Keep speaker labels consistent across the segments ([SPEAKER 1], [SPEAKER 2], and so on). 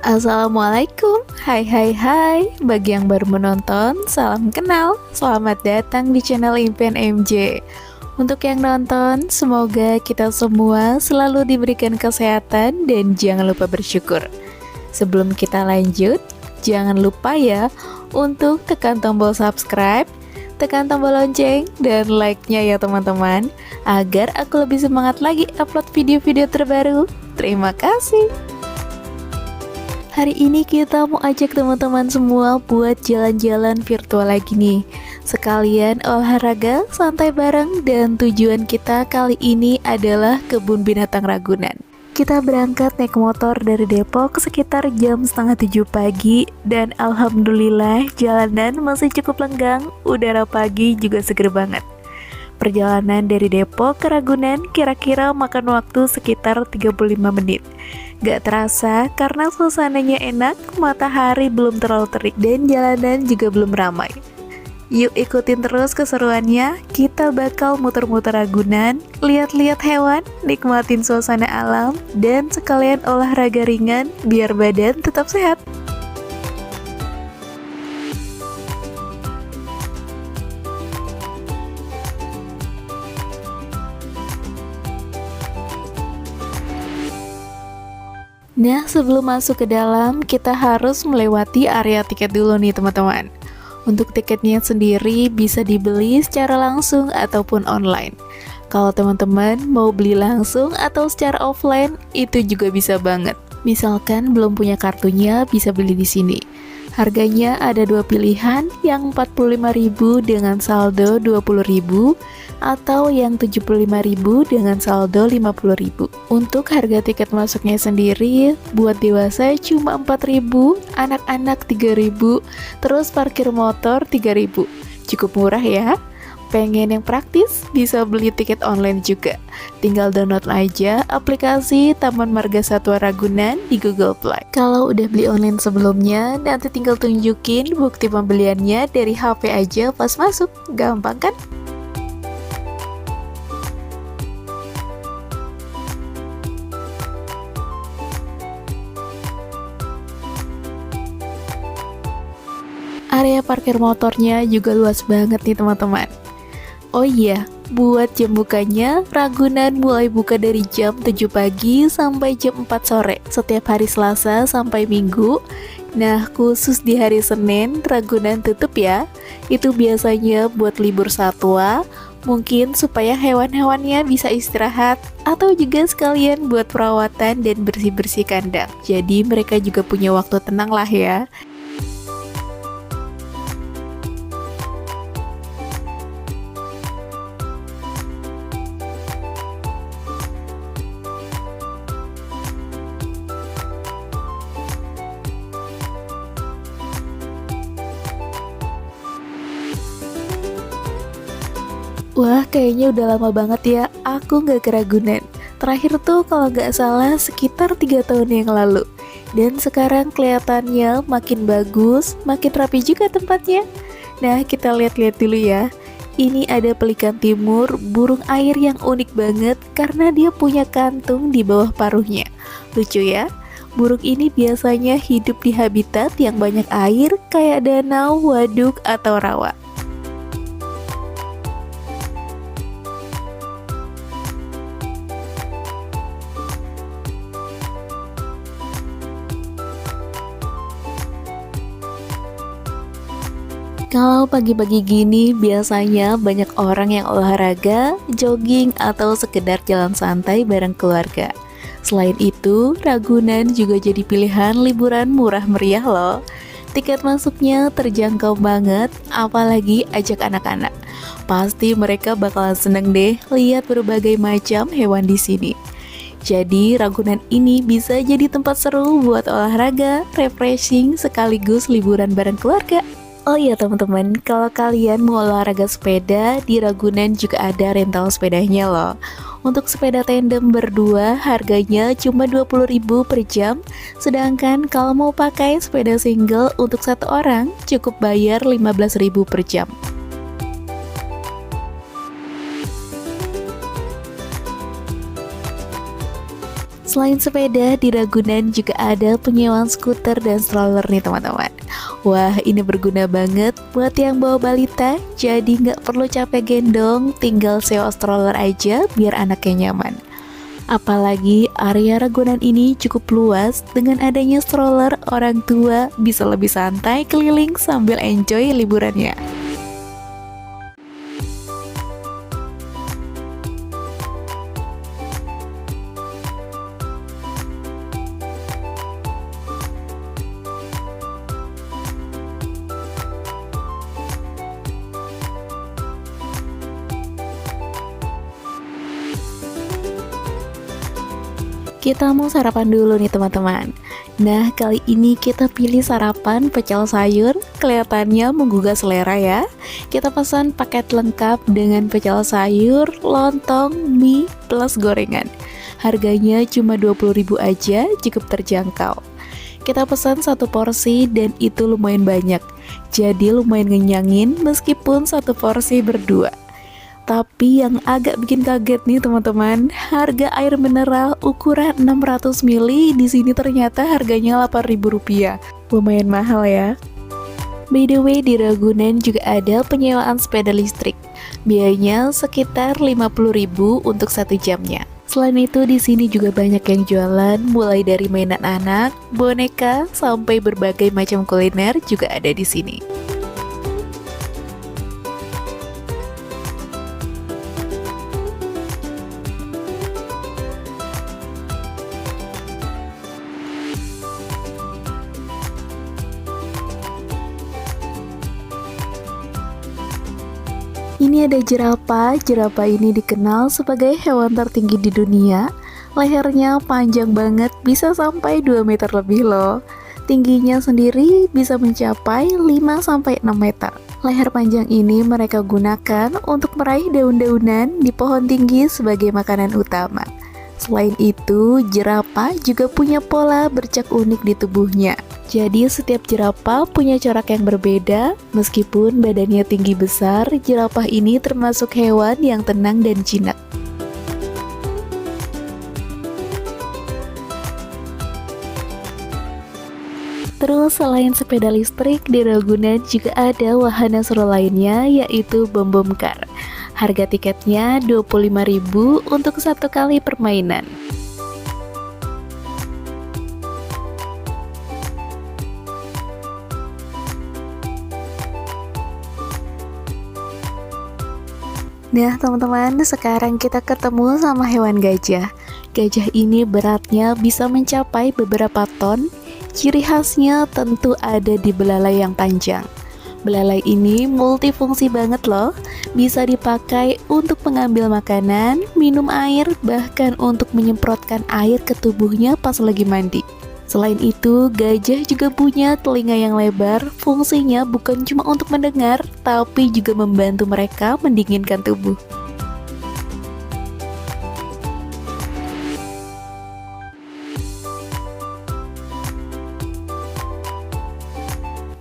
[SPEAKER 1] Assalamualaikum, hai hai hai. Bagi yang baru menonton, salam kenal. Selamat datang di channel Impian MJ. Untuk yang nonton, semoga kita semua selalu diberikan kesehatan dan jangan lupa bersyukur. Sebelum kita lanjut, jangan lupa ya untuk tekan tombol subscribe, tekan tombol lonceng, dan like-nya ya teman-teman, agar aku lebih semangat lagi upload video-video terbaru. Terima kasih. Hari ini kita mau ajak teman-teman semua buat jalan-jalan virtual lagi nih. Sekalian olahraga, santai bareng, dan tujuan kita kali ini adalah Kebun Binatang Ragunan. Kita berangkat naik motor dari Depok sekitar jam setengah 7 pagi, dan alhamdulillah jalanan masih cukup lenggang, udara pagi juga seger banget. Perjalanan dari Depok ke Ragunan kira-kira makan waktu sekitar 35 menit. Gak terasa karena suasananya enak, matahari belum terlalu terik, dan jalanan juga belum ramai. Yuk ikutin terus keseruannya, kita bakal muter-muter Ragunan, lihat-lihat hewan, nikmatin suasana alam, dan sekalian olahraga ringan biar badan tetap sehat. Nah, sebelum masuk ke dalam, kita harus melewati area tiket dulu nih teman-teman. Untuk tiketnya sendiri bisa dibeli secara langsung ataupun online. Kalau teman-teman mau beli langsung atau secara offline, itu juga bisa banget. Misalkan belum punya kartunya, bisa beli di sini. Harganya ada dua pilihan, yang 45.000 dengan saldo 20.000 atau yang 75.000 dengan saldo 50.000. Untuk harga tiket masuknya sendiri, buat dewasa cuma 4.000, anak-anak 3.000, terus parkir motor 3.000. Cukup murah ya. Pengen yang praktis, bisa beli tiket online juga. Tinggal download aja aplikasi Taman Marga Satwa Ragunan di Google Play. Kalau udah beli online sebelumnya, nanti tinggal tunjukin bukti pembeliannya dari HP aja pas masuk. Gampang kan? Area parkir motornya juga luas banget nih teman-teman. Oh iya, buat jam bukanya, Ragunan mulai buka dari jam 7 pagi sampai jam 4 sore, setiap hari Selasa sampai Minggu. Nah, khusus di hari Senin, Ragunan tutup ya. Itu biasanya buat libur satwa, mungkin supaya hewan-hewannya bisa istirahat, atau juga sekalian buat perawatan dan bersih-bersih kandang. Jadi mereka juga punya waktu tenang lah ya. Wah, kayaknya udah lama banget ya aku nggak ke Ragunan. Terakhir tuh kalau nggak salah sekitar 3 tahun yang lalu. Dan sekarang kelihatannya makin bagus, makin rapi juga tempatnya. Nah, kita lihat-lihat dulu ya. Ini ada pelikan timur, burung air yang unik banget karena dia punya kantung di bawah paruhnya. Lucu ya? Burung ini biasanya hidup di habitat yang banyak air kayak danau, waduk, atau rawa. Kalau pagi-pagi gini biasanya banyak orang yang olahraga, jogging, atau sekedar jalan santai bareng keluarga. Selain itu, Ragunan juga jadi pilihan liburan murah meriah loh. Tiket masuknya terjangkau banget, apalagi ajak anak-anak. Pasti mereka bakalan seneng deh lihat berbagai macam hewan di sini. Jadi Ragunan ini bisa jadi tempat seru buat olahraga, refreshing, sekaligus liburan bareng keluarga. Oh iya teman-teman, kalau kalian mau olahraga sepeda, di Ragunan juga ada rental sepedanya loh. Untuk sepeda tandem berdua harganya cuma 20.000 per jam. Sedangkan kalau mau pakai sepeda single untuk satu orang, cukup bayar 15.000 per jam. Selain sepeda, di Ragunan juga ada penyewaan skuter dan stroller nih teman-teman. Wah, ini berguna banget buat yang bawa balita, jadi nggak perlu capek gendong, tinggal sewa stroller aja biar anaknya nyaman. Apalagi area Ragunan ini cukup luas, dengan adanya stroller, orang tua bisa lebih santai keliling sambil enjoy liburannya. Kita mau sarapan dulu nih teman-teman. Nah, kali ini kita pilih sarapan pecel sayur, kelihatannya menggugah selera ya. Kita pesan paket lengkap dengan pecel sayur, lontong, mie, plus gorengan. Harganya cuma 20.000 aja, cukup terjangkau. Kita pesan satu porsi dan itu lumayan banyak. Jadi lumayan ngenyangin meskipun satu porsi berdua. Tapi yang agak bikin kaget nih teman-teman, harga air mineral ukuran 600 ml di sini ternyata harganya Rp8.000. Lumayan mahal ya. By the way, di Ragunan juga ada penyewaan sepeda listrik. Biayanya sekitar 50.000 untuk 1 jamnya. Selain itu di sini juga banyak yang jualan, mulai dari mainan anak, boneka, sampai berbagai macam kuliner juga ada di sini. Ini ada jerapah. Jerapah ini dikenal sebagai hewan tertinggi di dunia. Lehernya panjang banget, bisa sampai 2 meter lebih loh. Tingginya sendiri bisa mencapai 5-6 meter. Leher panjang ini mereka gunakan untuk meraih daun-daunan di pohon tinggi sebagai makanan utama. Selain itu, jerapah juga punya pola bercak unik di tubuhnya. Jadi setiap jerapah punya corak yang berbeda. Meskipun badannya tinggi besar, jerapah ini termasuk hewan yang tenang dan jinak. Terus selain sepeda listrik, di Ragunan juga ada wahana seru lainnya, yaitu bom-bom car. Harga tiketnya 25.000 untuk 1 kali permainan. Nah teman-teman, sekarang kita ketemu sama hewan gajah. Gajah ini beratnya bisa mencapai beberapa ton. Ciri khasnya tentu ada di belalai yang panjang. Belalai ini multifungsi banget loh. Bisa dipakai untuk mengambil makanan, minum air, bahkan untuk menyemprotkan air ke tubuhnya pas lagi mandi. Selain itu, gajah juga punya telinga yang lebar. Fungsinya bukan cuma untuk mendengar, tapi juga membantu mereka mendinginkan tubuh.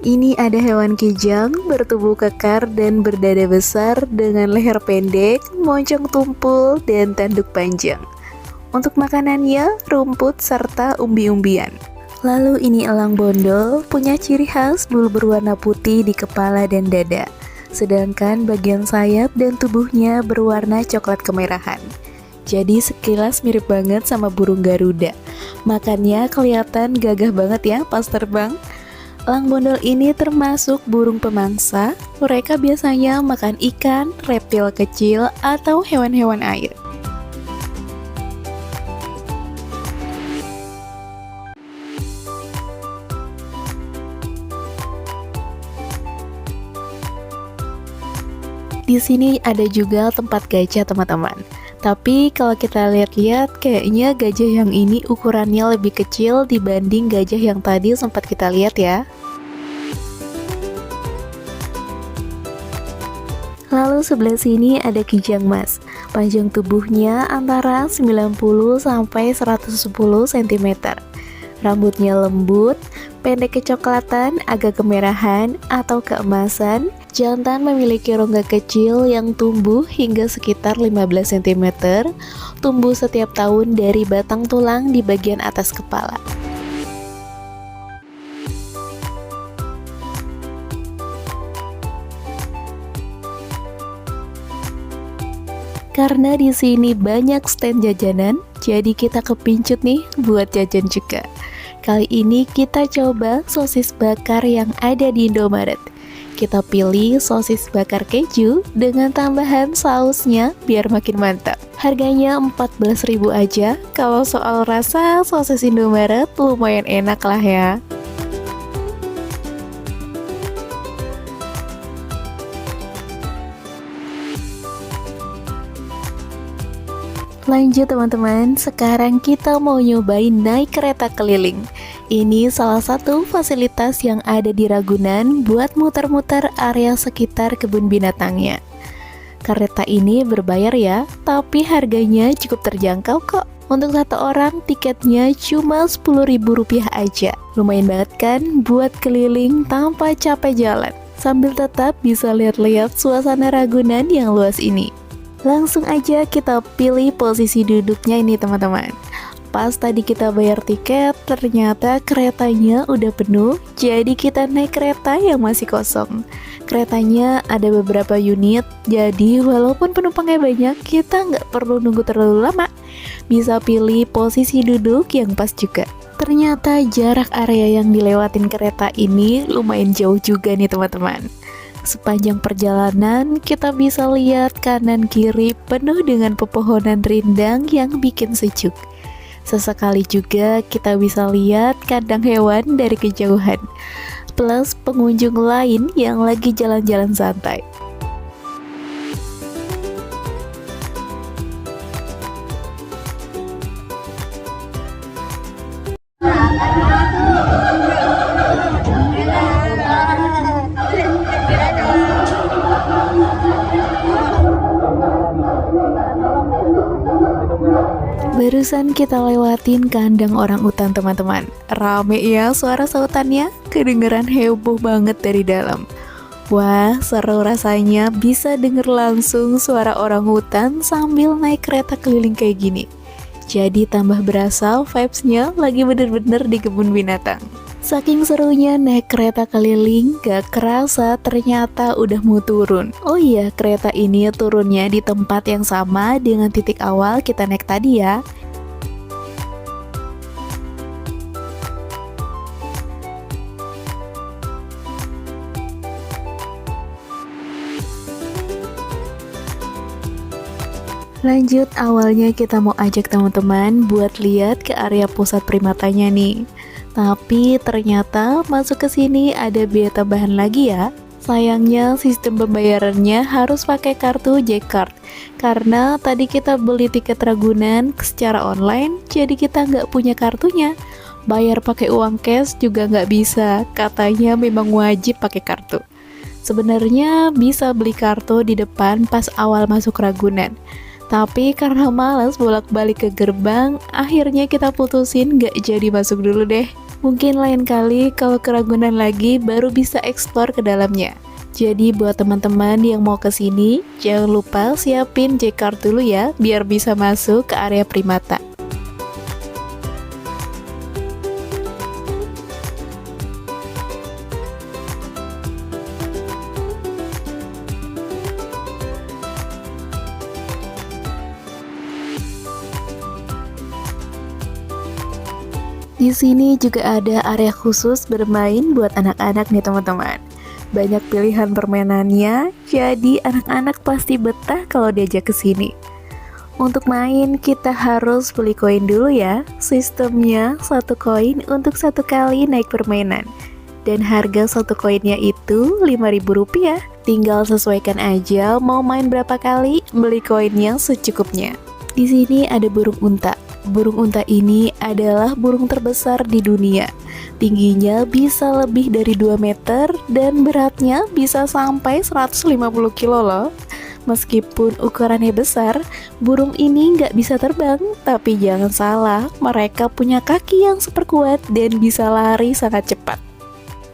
[SPEAKER 1] Ini ada hewan kijang, bertubuh kekar dan berdada besar dengan leher pendek, moncong tumpul, dan tanduk panjang. Untuk makanannya, rumput serta umbi-umbian. Lalu ini elang bondol, punya ciri khas bulu berwarna putih di kepala dan dada. Sedangkan bagian sayap dan tubuhnya berwarna coklat kemerahan. Jadi sekilas mirip banget sama burung Garuda. Makannya kelihatan gagah banget ya pas terbang. Elang bondol ini termasuk burung pemangsa. Mereka biasanya makan ikan, reptil kecil, atau hewan-hewan air. Di sini ada juga tempat gajah teman-teman. Tapi kalau kita lihat-lihat, kayaknya gajah yang ini ukurannya lebih kecil dibanding gajah yang tadi sempat kita lihat ya. Lalu sebelah sini ada kijang mas. Panjang tubuhnya antara 90 sampai 110 cm. Rambutnya lembut, pendek kecoklatan, agak kemerahan atau keemasan. Jantan memiliki rongga kecil yang tumbuh hingga sekitar 15 cm, tumbuh setiap tahun dari batang tulang di bagian atas kepala. Karena di sini banyak stand jajanan, jadi kita kepincut nih buat jajan juga. Kali ini kita coba sosis bakar yang ada di Indomaret. Kita pilih sosis bakar keju dengan tambahan sausnya biar makin mantap. Harganya 14.000 aja. Kalau soal rasa, sosis Indomaret lumayan enak lah ya. Lanjut teman-teman, sekarang kita mau nyobain naik kereta keliling. Ini salah satu fasilitas yang ada di Ragunan buat muter-muter area sekitar kebun binatangnya. Kereta ini berbayar ya, tapi harganya cukup terjangkau kok. Untuk satu orang tiketnya cuma Rp10.000 aja. Lumayan banget kan buat keliling tanpa capek jalan, sambil tetap bisa lihat-lihat suasana Ragunan yang luas ini. Langsung aja kita pilih posisi duduknya ini teman-teman. Pas tadi kita bayar tiket, ternyata keretanya udah penuh, jadi kita naik kereta yang masih kosong. Keretanya ada beberapa unit, jadi walaupun penumpangnya banyak, kita nggak perlu nunggu terlalu lama. Bisa pilih posisi duduk yang pas juga. Ternyata jarak area yang dilewatin kereta ini lumayan jauh juga nih teman-teman. Sepanjang perjalanan, kita bisa lihat kanan kiri penuh dengan pepohonan rindang yang bikin sejuk. Sesekali juga kita bisa lihat kandang hewan dari kejauhan, plus pengunjung lain yang lagi jalan-jalan santai. Barusan kita lewatin kandang orang utan teman-teman. Rame ya suara sautannya, kedengeran heboh banget dari dalam. Wah, seru rasanya bisa denger langsung suara orang hutan sambil naik kereta keliling kayak gini. Jadi tambah berasa vibes-nya lagi bener-bener di kebun binatang. Saking serunya naik kereta keliling, gak kerasa ternyata udah mau turun. Oh iya, kereta ini turunnya di tempat yang sama dengan titik awal kita naik tadi ya. Lanjut, awalnya kita mau ajak teman-teman buat lihat ke area pusat primatanya nih. Tapi ternyata masuk ke sini ada biaya tambahan lagi ya. Sayangnya sistem pembayarannya harus pakai kartu J-Card. Karena tadi kita beli tiket Ragunan secara online, jadi kita nggak punya kartunya. Bayar pakai uang cash juga nggak bisa, katanya memang wajib pakai kartu. Sebenarnya bisa beli kartu di depan pas awal masuk Ragunan. Tapi karena malas bolak-balik ke gerbang, akhirnya kita putusin gak jadi masuk dulu deh. Mungkin lain kali kalau ke Ragunan lagi baru bisa explore ke dalamnya. Jadi buat teman-teman yang mau kesini, jangan lupa siapin J-Card dulu ya, biar bisa masuk ke area primata. Di sini juga ada area khusus bermain buat anak-anak nih teman-teman. Banyak pilihan permainannya, jadi anak-anak pasti betah kalau diajak ke sini. Untuk main kita harus beli koin dulu ya. Sistemnya 1 koin untuk 1 kali naik permainan. Dan harga 1 koinnya itu Rp5.000. Tinggal sesuaikan aja mau main berapa kali, beli koinnya secukupnya. Di sini ada burung unta. Burung unta ini adalah burung terbesar di dunia. Tingginya bisa lebih dari 2 meter dan beratnya bisa sampai 150 kilo loh. Meskipun ukurannya besar, burung ini nggak bisa terbang. Tapi jangan salah, mereka punya kaki yang super kuat dan bisa lari sangat cepat.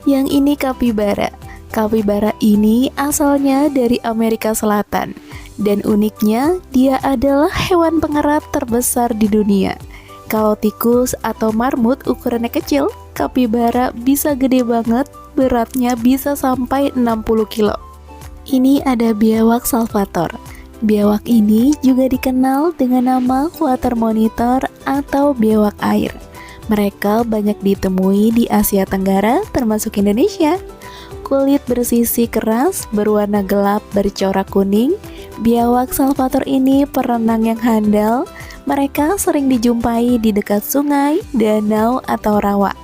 [SPEAKER 1] Yang ini kapibara. Kapibara ini asalnya dari Amerika Selatan, dan uniknya dia adalah hewan pengerat terbesar di dunia. Kalau tikus atau marmut ukurannya kecil, kapibara bisa gede banget, beratnya bisa sampai 60 kilo. Ini ada biawak salvator. Biawak ini juga dikenal dengan nama water monitor atau biawak air. Mereka banyak ditemui di Asia Tenggara termasuk Indonesia. Kulit bersisi keras, berwarna gelap bercorak kuning. Biawak salvator ini perenang yang handal. Mereka sering dijumpai di dekat sungai, danau, atau rawa.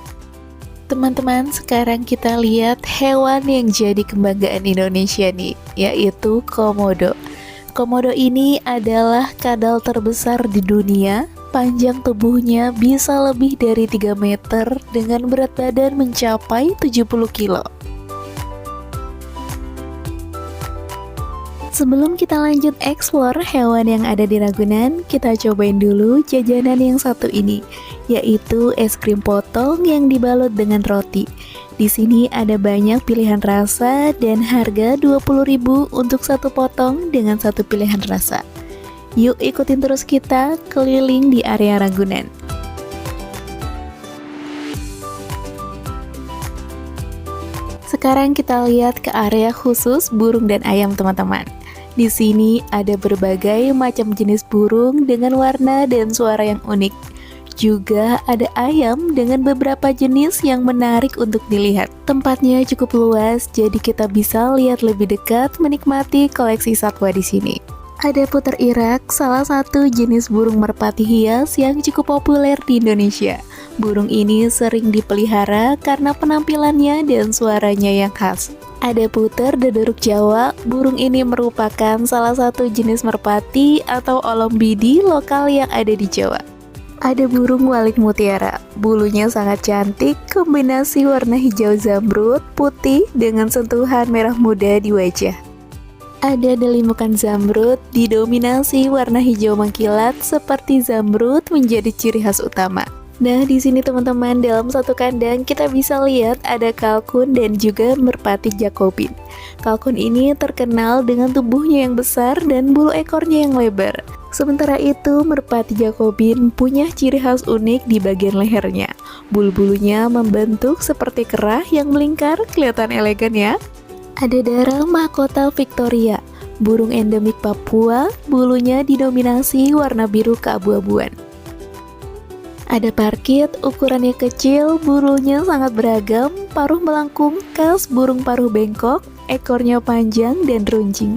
[SPEAKER 1] Teman-teman, sekarang kita lihat hewan yang jadi kebanggaan Indonesia nih, yaitu komodo. Komodo ini adalah kadal terbesar di dunia. Panjang tubuhnya bisa lebih dari 3 meter dengan berat badan mencapai 70 kilo. Sebelum kita lanjut explore hewan yang ada di Ragunan, kita cobain dulu jajanan yang satu ini, yaitu es krim potong yang dibalut dengan roti. Di sini ada banyak pilihan rasa dan harga 20.000 untuk satu potong dengan satu pilihan rasa. Yuk ikutin terus kita keliling di area Ragunan. Sekarang kita lihat ke area khusus burung dan ayam, teman-teman. Di sini ada berbagai macam jenis burung dengan warna dan suara yang unik. Juga ada ayam dengan beberapa jenis yang menarik untuk dilihat. Tempatnya cukup luas, jadi kita bisa lihat lebih dekat menikmati koleksi satwa di sini. Ada puter Irak, salah satu jenis burung merpati hias yang cukup populer di Indonesia. Burung ini sering dipelihara karena penampilannya dan suaranya yang khas. Ada puter daduruk Jawa, burung ini merupakan salah satu jenis merpati atau olombidi lokal yang ada di Jawa. Ada burung walik mutiara, bulunya sangat cantik, kombinasi warna hijau zamrud, putih dengan sentuhan merah muda di wajah. Ada delimukan zamrud, didominasi warna hijau mengkilat seperti zamrud menjadi ciri khas utama. Nah, di sini teman-teman, dalam satu kandang kita bisa lihat ada kalkun dan juga merpati Jacobin. Kalkun ini terkenal dengan tubuhnya yang besar dan bulu ekornya yang lebar. Sementara itu, merpati Jacobin punya ciri khas unik di bagian lehernya. Bulu-bulunya membentuk seperti kerah yang melingkar, kelihatan elegan ya. Ada darah mahkota Victoria, burung endemik Papua, bulunya didominasi warna biru keabu-abuan. Ada parkit, ukurannya kecil, bulunya sangat beragam, paruh melengkung khas burung paruh bengkok, ekornya panjang dan runcing.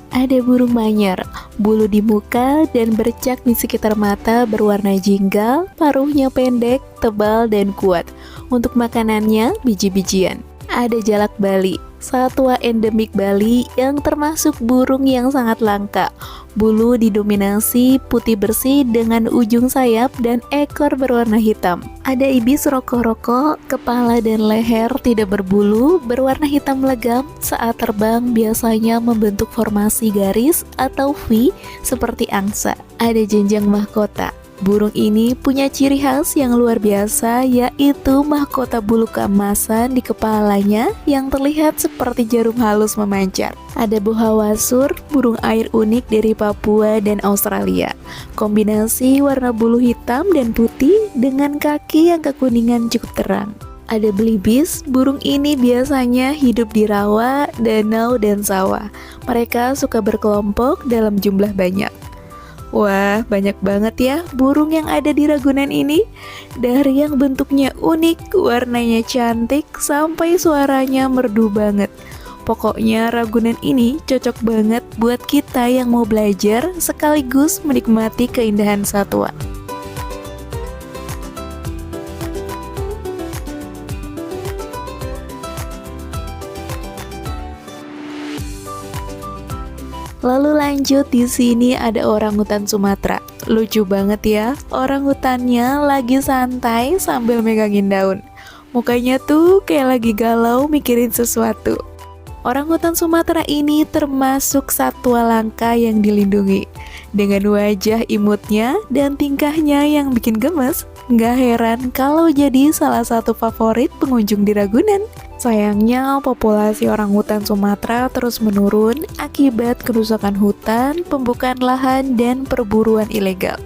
[SPEAKER 1] Ada burung manyar, bulu di muka dan bercak di sekitar mata berwarna jingga, paruhnya pendek, tebal dan kuat. Untuk makanannya, biji-bijian. Ada jalak Bali, satwa endemik Bali yang termasuk burung yang sangat langka. Bulu didominasi putih bersih dengan ujung sayap dan ekor berwarna hitam. Ada ibis roko-roko, kepala dan leher tidak berbulu, berwarna hitam legam. Saat terbang biasanya membentuk formasi garis atau V seperti angsa. Ada jenjang mahkota. Burung ini punya ciri khas yang luar biasa, yaitu mahkota bulu keemasan di kepalanya yang terlihat seperti jarum halus memancar. Ada buhawasur, burung air unik dari Papua dan Australia. Kombinasi warna bulu hitam dan putih dengan kaki yang kekuningan cukup terang. Ada belibis, burung ini biasanya hidup di rawa, danau, dan sawah. Mereka suka berkelompok dalam jumlah banyak. Wah, banyak banget ya burung yang ada di Ragunan ini. Dari yang bentuknya unik, warnanya cantik, sampai suaranya merdu banget. Pokoknya Ragunan ini cocok banget buat kita yang mau belajar sekaligus menikmati keindahan satwa. Lalu lanjut, di sini ada orangutan Sumatera. Lucu banget ya, orangutannya lagi santai sambil megangin daun. Mukanya tuh kayak lagi galau mikirin sesuatu. Orangutan Sumatera ini termasuk satwa langka yang dilindungi. Dengan wajah imutnya dan tingkahnya yang bikin gemes, nggak heran kalau jadi salah satu favorit pengunjung di Ragunan. Sayangnya, populasi orangutan Sumatera terus menurun akibat kerusakan hutan, pembukaan lahan, dan perburuan ilegal.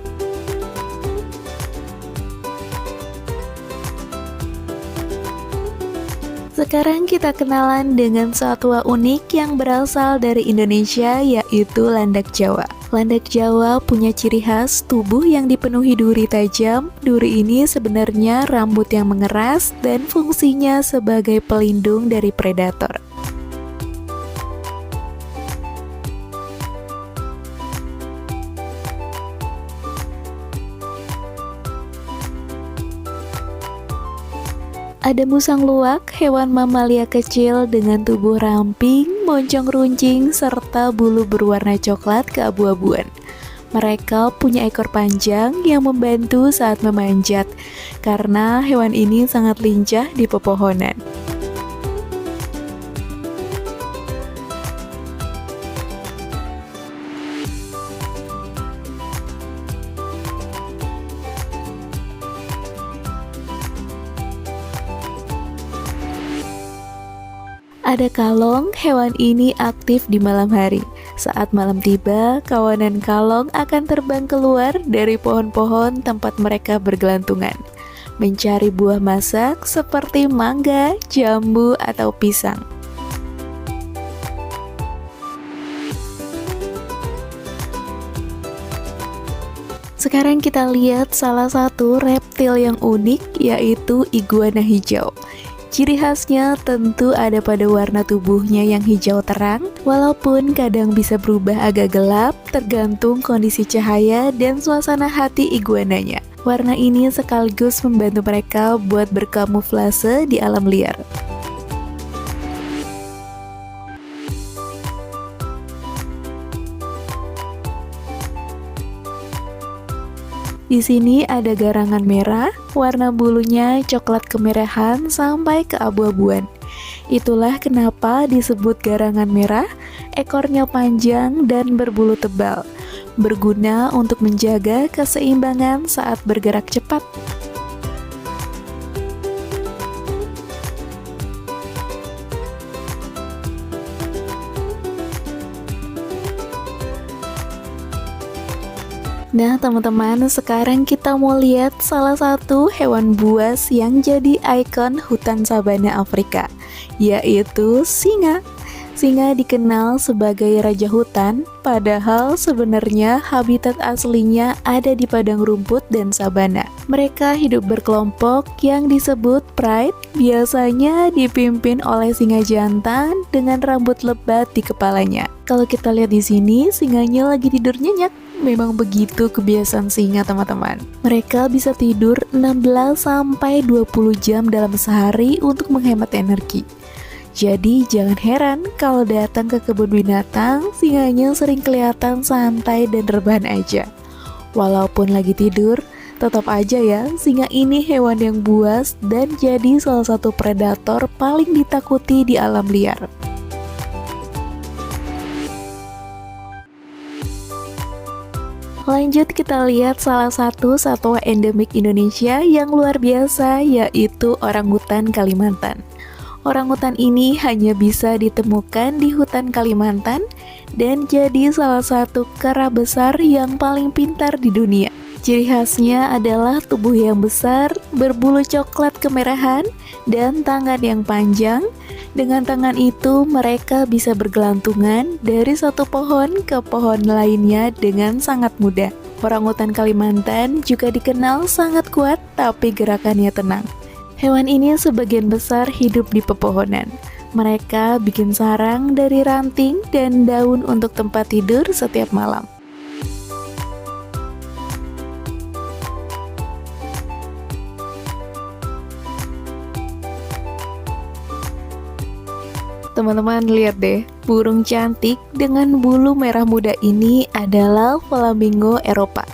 [SPEAKER 1] Sekarang kita kenalan dengan satwa unik yang berasal dari Indonesia, yaitu landak Jawa. Landak Jawa punya ciri khas tubuh yang dipenuhi duri tajam. Duri ini sebenarnya rambut yang mengeras dan fungsinya sebagai pelindung dari predator. Ada musang luwak, hewan mamalia kecil dengan tubuh ramping, moncong runcing, serta bulu berwarna coklat keabu-abuan. Mereka punya ekor panjang yang membantu saat memanjat, karena hewan ini sangat lincah di pepohonan. Ada kalong, hewan ini aktif di malam hari. Saat malam tiba, kawanan kalong akan terbang keluar dari pohon-pohon tempat mereka bergelantungan, mencari buah masak seperti mangga, jambu, atau pisang. Sekarang kita lihat salah satu reptil yang unik, yaitu iguana hijau. Ciri khasnya tentu ada pada warna tubuhnya yang hijau terang, walaupun kadang bisa berubah agak gelap tergantung kondisi cahaya dan suasana hati iguananya. Warna ini sekaligus membantu mereka buat berkamuflase di alam liar. Di sini ada garangan merah, warna bulunya coklat kemerahan sampai keabu-abuan. Itulah kenapa disebut garangan merah, ekornya panjang dan berbulu tebal, berguna untuk menjaga keseimbangan saat bergerak cepat. Nah teman-teman, sekarang kita mau lihat salah satu hewan buas yang jadi ikon hutan sabana Afrika, yaitu singa. Singa dikenal sebagai raja hutan, padahal sebenarnya habitat aslinya ada di padang rumput dan sabana. Mereka hidup berkelompok yang disebut pride, biasanya dipimpin oleh singa jantan dengan rambut lebat di kepalanya. Kalau kita lihat di sini, singanya lagi tidur nyenyak. Memang begitu kebiasaan singa teman-teman. Mereka bisa tidur 16-20 jam dalam sehari untuk menghemat energi. Jadi jangan heran kalau datang ke kebun binatang, singanya sering kelihatan santai dan rebahan aja. Walaupun lagi tidur, tetap aja ya, singa ini hewan yang buas dan jadi salah satu predator paling ditakuti di alam liar. Lanjut kita lihat salah satu satwa endemik Indonesia yang luar biasa, yaitu orangutan Kalimantan. Orangutan ini hanya bisa ditemukan di hutan Kalimantan dan jadi salah satu kera besar yang paling pintar di dunia. Ciri khasnya adalah tubuh yang besar, berbulu coklat kemerahan, dan tangan yang panjang. Dengan tangan itu, mereka bisa bergelantungan dari satu pohon ke pohon lainnya dengan sangat mudah. Orangutan Kalimantan juga dikenal sangat kuat, tapi gerakannya tenang. Hewan ini sebagian besar hidup di pepohonan. Mereka bikin sarang dari ranting dan daun untuk tempat tidur setiap malam. Teman-teman lihat deh, burung cantik dengan bulu merah muda ini adalah flamingo Eropa.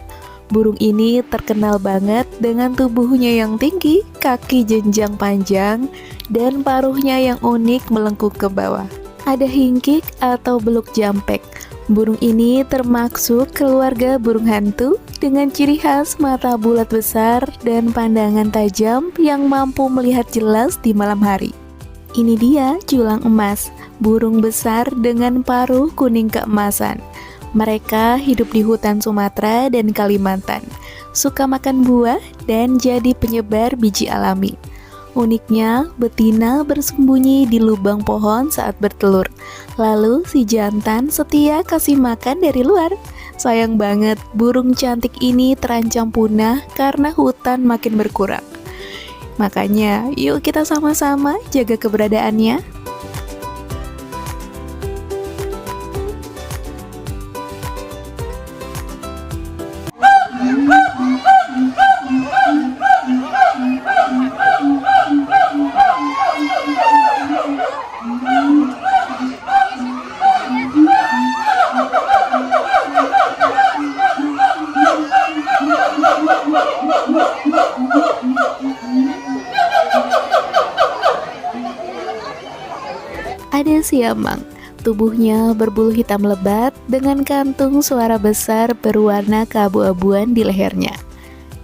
[SPEAKER 1] Burung ini terkenal banget dengan tubuhnya yang tinggi, kaki jenjang panjang, dan paruhnya yang unik melengkung ke bawah. Ada hingkik atau beluk jampek. Burung ini termasuk keluarga burung hantu dengan ciri khas mata bulat besar dan pandangan tajam yang mampu melihat jelas di malam hari. Ini dia julang emas, burung besar dengan paruh kuning keemasan. Mereka hidup di hutan Sumatera dan Kalimantan, suka makan buah dan jadi penyebar biji alami. Uniknya, betina bersembunyi di lubang pohon saat bertelur. Lalu si jantan setia kasih makan dari luar. Sayang banget, burung cantik ini terancam punah karena hutan makin berkurang. Makanya, yuk kita sama-sama jaga keberadaannya. Ada siamang, tubuhnya berbulu hitam lebat dengan kantung suara besar berwarna keabu-abuan di lehernya.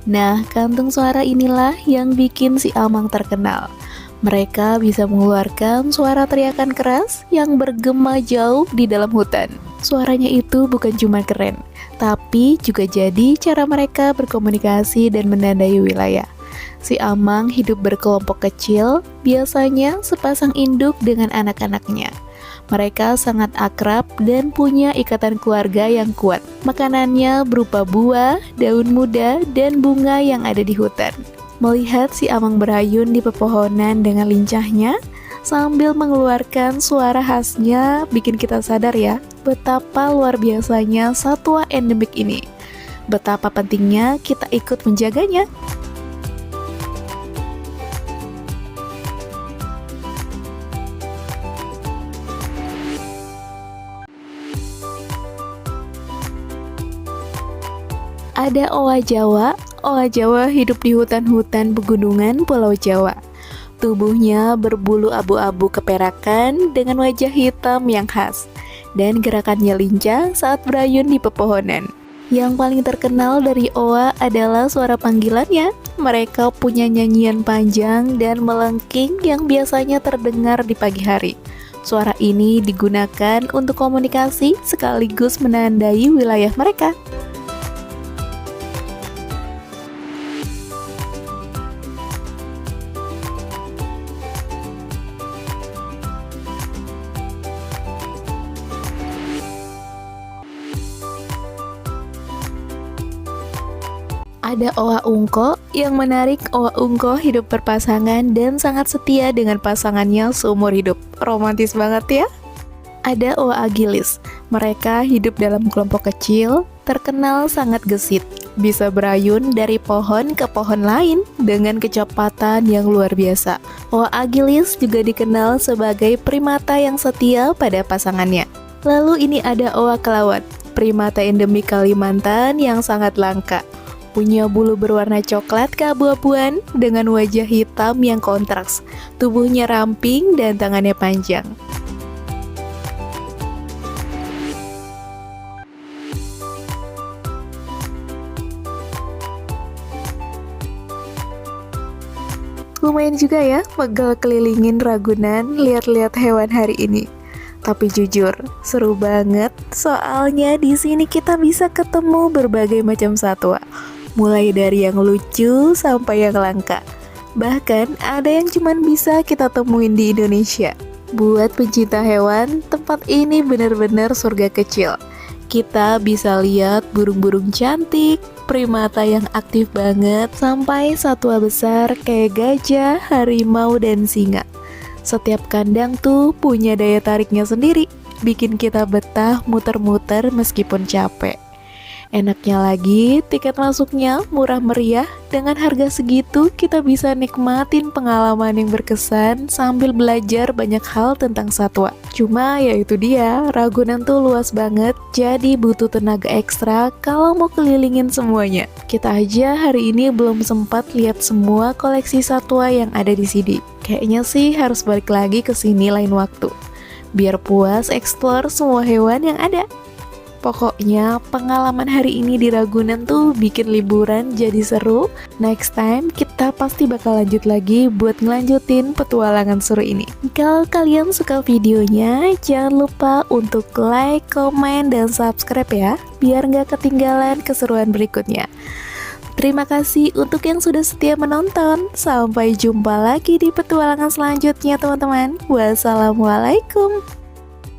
[SPEAKER 1] Nah, kantung suara inilah yang bikin si amang terkenal. Mereka bisa mengeluarkan suara teriakan keras yang bergema jauh di dalam hutan. Suaranya itu bukan cuma keren, tapi juga jadi cara mereka berkomunikasi dan menandai wilayah. Si amang hidup berkelompok kecil, biasanya sepasang induk dengan anak-anaknya. Mereka sangat akrab dan punya ikatan keluarga yang kuat. Makanannya berupa buah, daun muda, dan bunga yang ada di hutan. Melihat si amang berayun di pepohonan dengan lincahnya, sambil mengeluarkan suara khasnya, bikin kita sadar ya, betapa luar biasanya satwa endemik ini. Betapa pentingnya kita ikut menjaganya. Ada oa Jawa. Oa Jawa hidup di hutan-hutan pegunungan Pulau Jawa. Tubuhnya berbulu abu-abu keperakan dengan wajah hitam yang khas, dan gerakannya lincah saat berayun di pepohonan. Yang paling terkenal dari oa adalah suara panggilannya. Mereka punya nyanyian panjang dan melengking yang biasanya terdengar di pagi hari. Suara ini digunakan untuk komunikasi sekaligus menandai wilayah mereka. Ada oa ungko. Yang menarik, oa ungko hidup berpasangan dan sangat setia dengan pasangannya seumur hidup. Romantis banget ya. Ada oa agilis. Mereka hidup dalam kelompok kecil, terkenal sangat gesit. Bisa berayun dari pohon ke pohon lain dengan kecepatan yang luar biasa. Oa agilis juga dikenal sebagai primata yang setia pada pasangannya. Lalu ini ada oa kelawat, primata endemik Kalimantan yang sangat langka. Punya bulu berwarna coklat keabu-abuan dengan wajah hitam yang kontraks. Tubuhnya ramping dan tangannya panjang. Lumayan juga ya pegal kelilingin Ragunan lihat-lihat hewan hari ini. Tapi jujur, seru banget. Soalnya di sini kita bisa ketemu berbagai macam satwa. Mulai dari yang lucu sampai yang langka. Bahkan ada yang cuman bisa kita temuin di Indonesia. Buat pencinta hewan, tempat ini benar-benar surga kecil. Kita bisa lihat burung-burung cantik, primata yang aktif banget, sampai satwa besar kayak gajah, harimau, dan singa. Setiap kandang tuh punya daya tariknya sendiri, bikin kita betah muter-muter meskipun capek. Enaknya lagi, tiket masuknya murah meriah. Dengan harga segitu, kita bisa nikmatin pengalaman yang berkesan sambil belajar banyak hal tentang satwa. Cuma ya itu dia, Ragunan tuh luas banget, jadi butuh tenaga ekstra kalau mau kelilingin semuanya. Kita aja hari ini belum sempat lihat semua koleksi satwa yang ada di sini. Kayaknya sih harus balik lagi ke sini lain waktu, biar puas explore semua hewan yang ada. Pokoknya pengalaman hari ini di Ragunan tuh bikin liburan jadi seru. Next time kita pasti bakal lanjut lagi buat ngelanjutin petualangan seru ini. Kalau kalian suka videonya, jangan lupa untuk like, komen, dan subscribe ya, biar nggak ketinggalan keseruan berikutnya. Terima kasih untuk yang sudah setia menonton. Sampai jumpa lagi di petualangan selanjutnya teman-teman. Wassalamualaikum.